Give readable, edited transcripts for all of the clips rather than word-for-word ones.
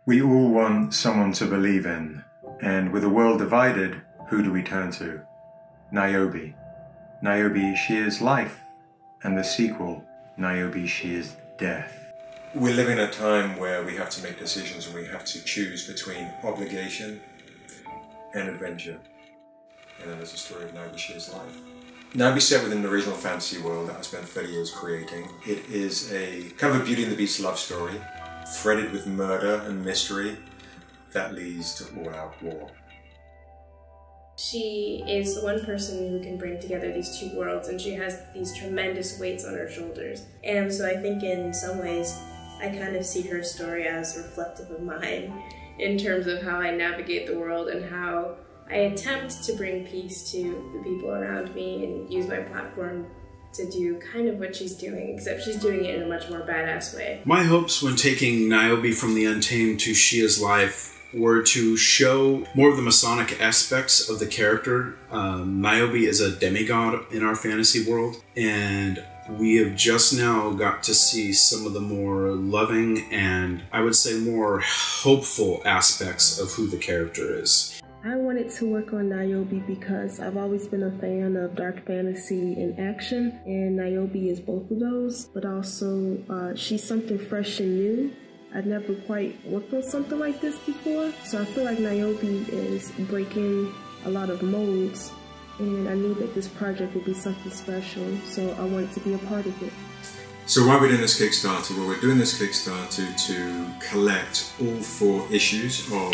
We all want someone to believe in, and with a world divided, who do we turn to? NIOBE. NIOBE, she is life, and the sequel, NIOBE, she is death. We live in a time where we have to make decisions and we have to choose between obligation and adventure. And then there's the story of NIOBE, she is life. NIOBE is set within an original fantasy world that I spent 30 years creating. It is a kind of a Beauty and the Beast love story, threaded with murder and mystery that leads to all-out war. She is the one person who can bring together these two worlds, and she has these tremendous weights on her shoulders. And so I think in some ways I kind of see her story as reflective of mine in terms of how I navigate the world and how I attempt to bring peace to the people around me and use my platform to do kind of what she's doing, except she's doing it in a much more badass way. My hopes when taking NIOBE from the Untamed to She Is Life were to show more of the Masonic aspects of the character. NIOBE is a demigod in our fantasy world, and we have just now got to see some of the more loving and I would say more hopeful aspects of who the character is. I wanted to work on NIOBE because I've always been a fan of dark fantasy and action, and NIOBE is both of those, but also she's something fresh and new. I've never quite worked on something like this before, so I feel like NIOBE is breaking a lot of molds, and I knew that this project would be something special, so I wanted to be a part of it. So why are we doing this Kickstarter? Well, we're doing this Kickstarter to collect all 4 issues of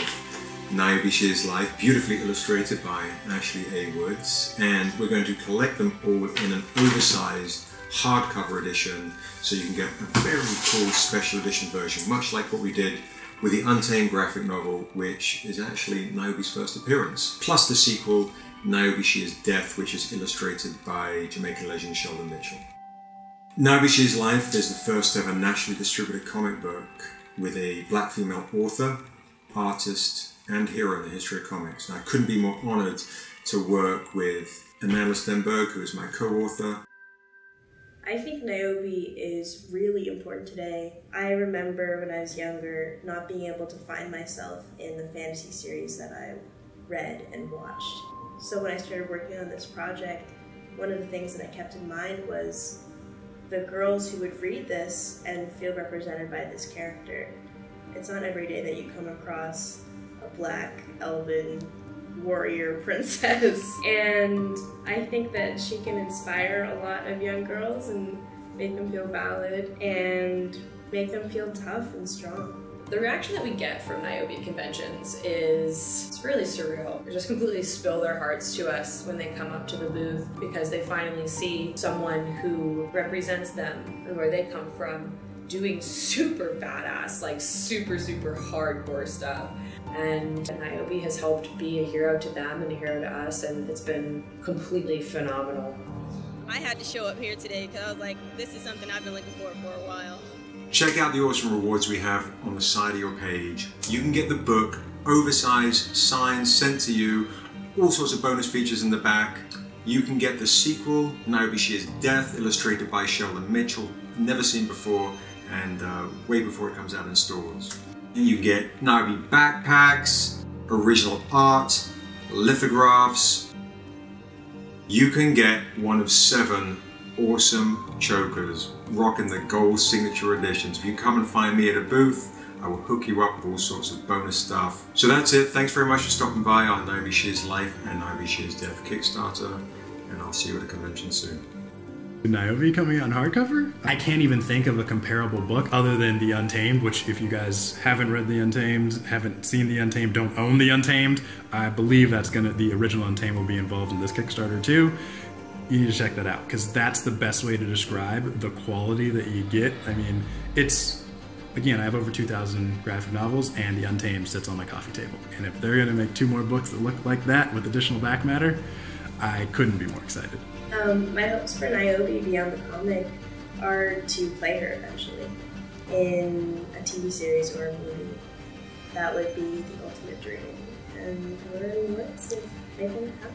NIOBE She Is Life, beautifully illustrated by Ashley A. Woods, and we're going to collect them all in an oversized hardcover edition, so you can get a very cool special edition version, much like what we did with the Untamed graphic novel, which is actually NIOBE's first appearance, plus the sequel, NIOBE She Is Death, which is illustrated by Jamaican legend Sheldon Mitchell. NIOBE She Is Life is the first ever nationally distributed comic book with a black female author, artist, and hero in the history of comics. And I couldn't be more honoured to work with Amandla Stenberg, who is my co-author. I think NIOBE is really important today. I remember when I was younger not being able to find myself in the fantasy series that I read and watched. So when I started working on this project, one of the things that I kept in mind was the girls who would read this and feel represented by this character. It's not every day that you come across a black elven warrior princess, and I think that she can inspire a lot of young girls and make them feel valid and make them feel tough and strong. The reaction that we get from NIOBE conventions it's really surreal. They just completely spill their hearts to us when they come up to the booth because they finally see someone who represents them and where they come from doing super badass, like super hardcore stuff. And NIOBE has helped be a hero to them and a hero to us, and it's been completely phenomenal. I had to show up here today because I was like, this is something I've been looking for a while. Check out the awesome rewards we have on the side of your page. You can get the book, oversized, signed, sent to you, all sorts of bonus features in the back. You can get the sequel, NIOBE She Is Death, illustrated by Sheldon Mitchell, never seen before, and way before it comes out in stores. And you get NIOBE backpacks, original art, lithographs. You can get one of 7 awesome chokers rocking the gold signature editions. If you come and find me at a booth, I will hook you up with all sorts of bonus stuff. So that's it. Thanks very much for stopping by on NIOBE She Is Life and NIOBE She Is Death Kickstarter, and I'll see you at a convention soon. NIOBE coming on hardcover? I can't even think of a comparable book other than The Untamed, which if you guys haven't read The Untamed, haven't seen The Untamed, don't own The Untamed, I believe the original Untamed will be involved in this Kickstarter too. You need to check that out, because that's the best way to describe the quality that you get. I mean, it's, again, I have over 2,000 graphic novels, and The Untamed sits on my coffee table. And if they're gonna make 2 more books that look like that with additional back matter, I couldn't be more excited. My hopes for NIOBE beyond the comic are to play her eventually in a TV series or a movie. That would be the ultimate dream, and we're in the works of making it happen.